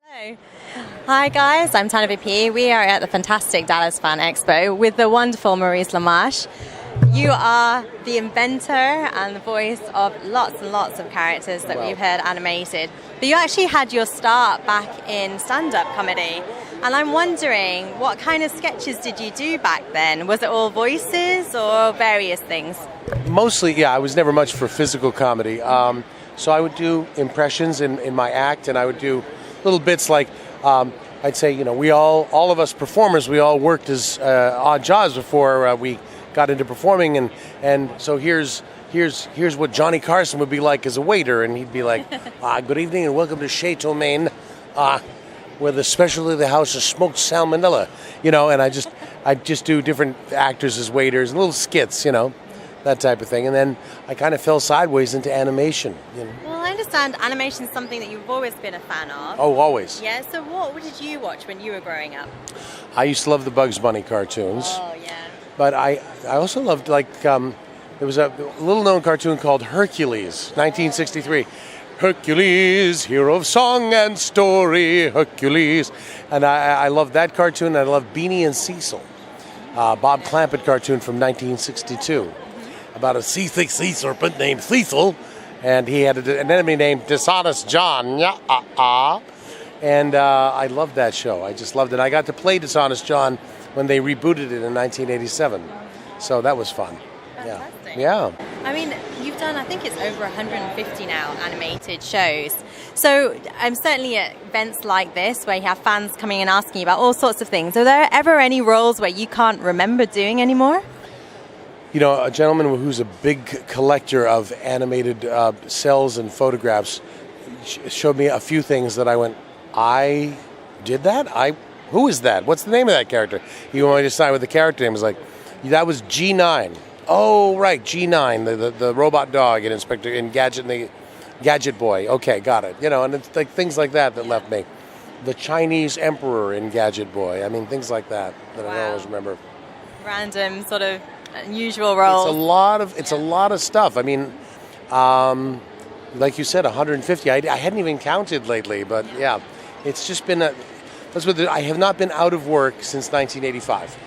Hello. Hi guys, I'm Tanavi P. We are at the fantastic Dallas Fan Expo with the wonderful Maurice LaMarche. You are the inventor and the voice of lots and lots of characters that we've heard animated. But you actually had your start back in stand-up comedy. And I'm wondering, what kind of sketches did you do back then? Was it all voices or various things? Mostly, yeah. I was never much for physical comedy. So I would do impressions in my act, and I would do little bits like, I'd say, we all of us performers, we all worked as odd jobs before we got into performing, and so here's what Johnny Carson would be like as a waiter, and he'd be like, good evening and welcome to Chateau Maine, where the specialty of the house is smoked salmonella, and I'd just do different actors as waiters, little skits, that type of thing, and then I kind of fell sideways into animation. Well, I understand animation is something that you've always been a fan of. Oh, always. Yeah, so what did you watch when you were growing up? I used to love the Bugs Bunny cartoons. Oh, yeah. But I also loved, there was a little-known cartoon called Hercules, 1963. Hercules, hero of song and story, Hercules. And I loved that cartoon. I loved Beanie and Cecil, Bob Clampett cartoon from 1962. About a sea serpent named Cecil, and he had an enemy named Dishonest John. And I loved that show. I just loved it. I got to play Dishonest John when they rebooted it in 1987. So that was fun. Fantastic. Yeah. I mean, you've done, I think it's over 150 now, animated shows. So I'm certainly at events like this where you have fans coming and asking you about all sorts of things. Are there ever any roles where you can't remember doing anymore? A gentleman who's a big collector of animated cells and photographs showed me a few things that I went, I did that? Who is that? What's the name of that character? He wanted me to sign with the character name. He was like, that was G9. Oh, right, G9, the robot dog in Inspector Gadget and the Gadget Boy. Okay, got it. And it's like things like that left me. The Chinese Emperor in Gadget Boy. I mean, things like that I always remember. Random sort of unusual roles. It's a lot of stuff. I mean, like you said, 150. I hadn't even counted lately, but yeah, it's just been I have not been out of work since 1985.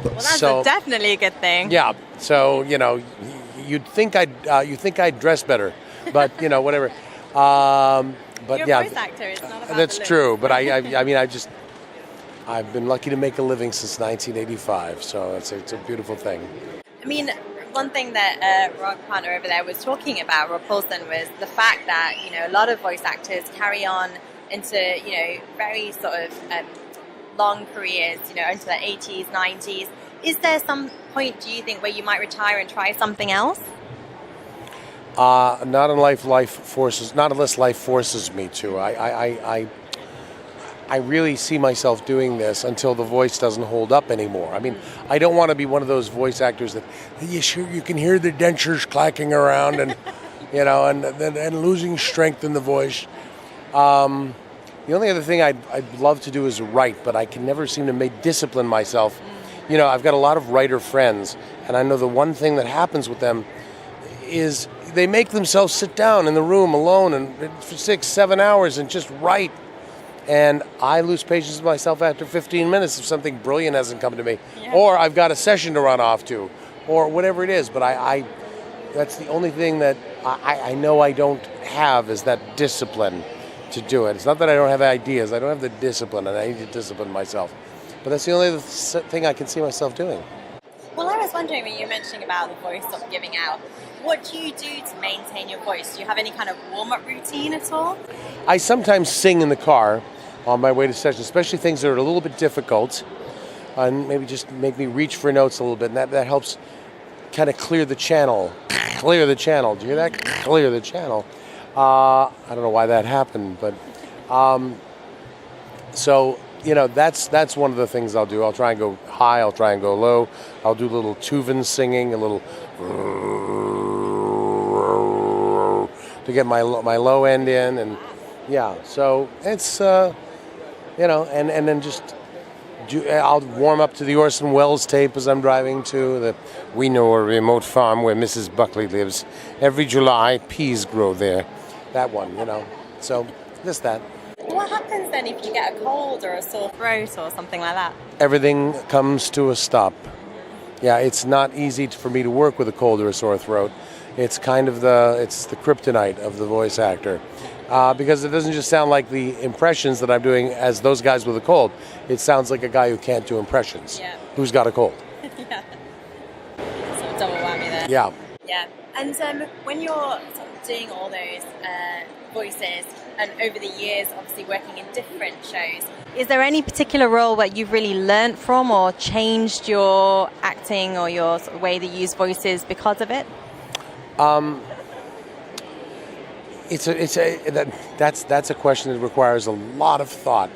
Well, that's definitely a good thing. Yeah. So you'd think I'd dress better, but whatever. But You're a voice actor. It's not about that's the true. But I've been lucky to make a living since 1985, so it's a beautiful thing. I mean, one thing that Rob partner over there was talking about, Rob Paulson, was the fact that, a lot of voice actors carry on into, very sort of long careers, into the 80s, 90s. Is there some point, do you think, where you might retire and try something else? Not unless life forces me to. I really see myself doing this until the voice doesn't hold up anymore. I mean, I don't want to be one of those voice actors that you can hear the dentures clacking around and and losing strength in the voice. The only other thing I'd love to do is write, but I can never seem to discipline myself. I've got a lot of writer friends, and I know the one thing that happens with them is they make themselves sit down in the room alone and for 6-7 hours and just write. And I lose patience with myself after 15 minutes if something brilliant hasn't come to me. Yeah. Or I've got a session to run off to, or whatever it is. But that's the only thing that I know I don't have is that discipline to do it. It's not that I don't have ideas. I don't have the discipline, and I need to discipline myself. But that's the only other thing I can see myself doing. Well, I was wondering when you were mentioning about the voice sort of giving out, what do you do to maintain your voice? Do you have any kind of warm-up routine at all? I sometimes sing in the car on my way to sessions, especially things that are a little bit difficult, and maybe just make me reach for notes a little bit, and that helps kind of clear the channel. Clear the channel. Do you hear that? Clear the channel. I don't know why that happened, but so that's one of the things I'll do. I'll try and go high. I'll try and go low. I'll do a little Tuvan singing, a little to get my low end in, and yeah. So it's and then just I'll warm up to the Orson Welles tape as I'm driving to we know a remote farm where Mrs. Buckley lives. Every July, peas grow there. That one, So just that. Well, what happens then if you get a cold or a sore throat or something like that? Everything comes to a stop. Yeah, it's not easy for me to work with a cold or a sore throat. It's kind of the kryptonite of the voice actor. Because it doesn't just sound like the impressions that I'm doing as those guys with a cold. It sounds like a guy who can't do impressions, who's got a cold. Yeah. Sort of double whammy there. Yeah. Yeah. And when you're sort of doing all those voices, and over the years, obviously working in different shows, is there any particular role that you've really learnt from or changed your acting or your sort of way that you use voices because of it? That's a question that requires a lot of thought.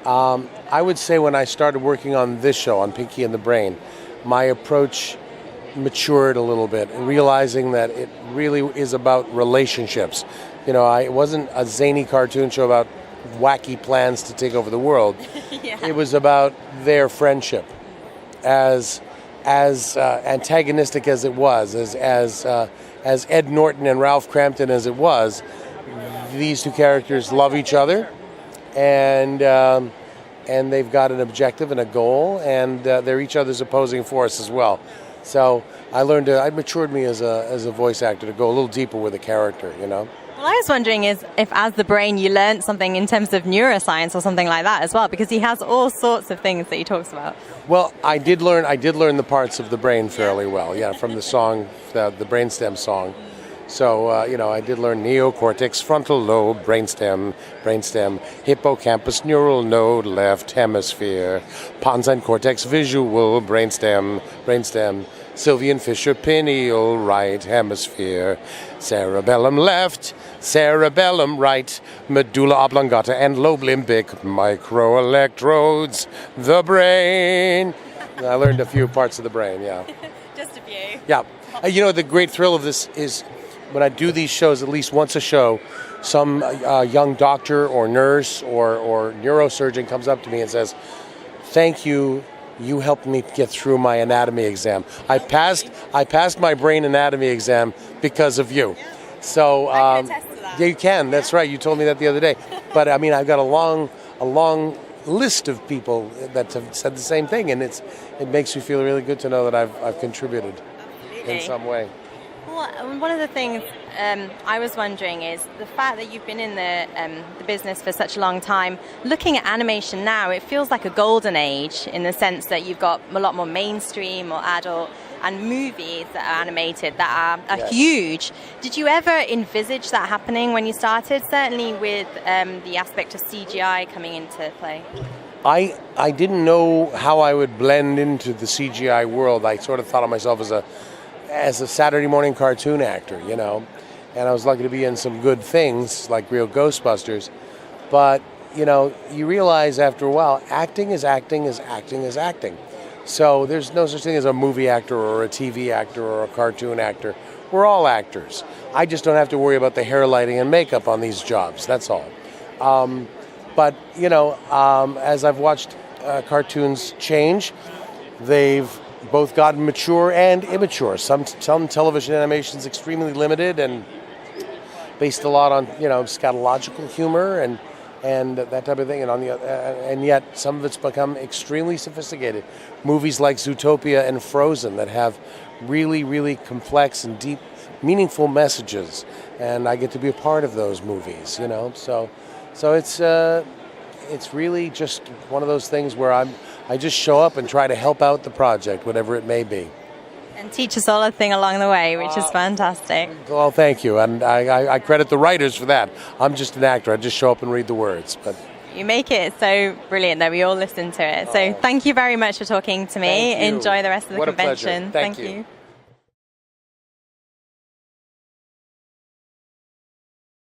I would say when I started working on this show, on Pinky and the Brain, my approach matured a little bit, and realizing that it really is about relationships. You know, it wasn't a zany cartoon show about wacky plans to take over the world. It was about their friendship, as antagonistic as it was, as Ed Norton and Ralph Crampton as it was. These two characters love each other, and they've got an objective and a goal, and they're each other's opposing force as well. So I matured me as a voice actor to go a little deeper with a character, you know. Well, I was wondering if as the Brain you learned something in terms of neuroscience or something like that as well, because he has all sorts of things that he talks about. Well, I did learn the parts of the brain fairly well, from the song, the brainstem song. So, I did learn neocortex, frontal lobe, brainstem, hippocampus, neural node, left hemisphere, pons and cortex, visual, brainstem, Sylvian Fisher, pineal, right hemisphere, cerebellum left, cerebellum right, medulla oblongata, and lobe limbic, microelectrodes, the brain. I learned a few parts of the brain, Just a few. Yeah. The great thrill of this is when I do these shows, at least once a show, some young doctor or nurse or neurosurgeon comes up to me and says, "Thank you. You helped me get through my anatomy exam. I passed my brain anatomy exam because of you." So I can attest to that. Yeah, you can. That's right. You told me that the other day. But I mean, I've got a long list of people that have said the same thing, and it makes me feel really good to know that I've contributed in some way. Well, one of the things I was wondering is the fact that you've been in the business for such a long time. Looking at animation now, it feels like a golden age in the sense that you've got a lot more mainstream or adult and movies that are animated that are huge. Did you ever envisage that happening when you started? Certainly with the aspect of CGI coming into play. I didn't know how I would blend into the CGI world. I sort of thought of myself as a Saturday morning cartoon actor, and I was lucky to be in some good things like Real Ghostbusters. But, you realize after a while, acting is acting is acting is acting. So there's no such thing as a movie actor or a TV actor or a cartoon actor. We're all actors. I just don't have to worry about the hair lighting and makeup on these jobs, that's all. But, as I've watched cartoons change, they've both gotten mature and immature. Some television animation is extremely limited and based a lot on scatological humor and that type of thing, and yet some of it's become extremely sophisticated. Movies like Zootopia and Frozen that have really, really complex and deep, meaningful messages, and I get to be a part of those movies. So it's really just one of those things where I just show up and try to help out the project, whatever it may be. And teach us all a thing along the way, which is fantastic. Well, thank you. And I credit the writers for that. I'm just an actor. I just show up and read the words. But you make it so brilliant that we all listen to it. So thank you very much for talking to me. Enjoy the rest of the convention. Thank you.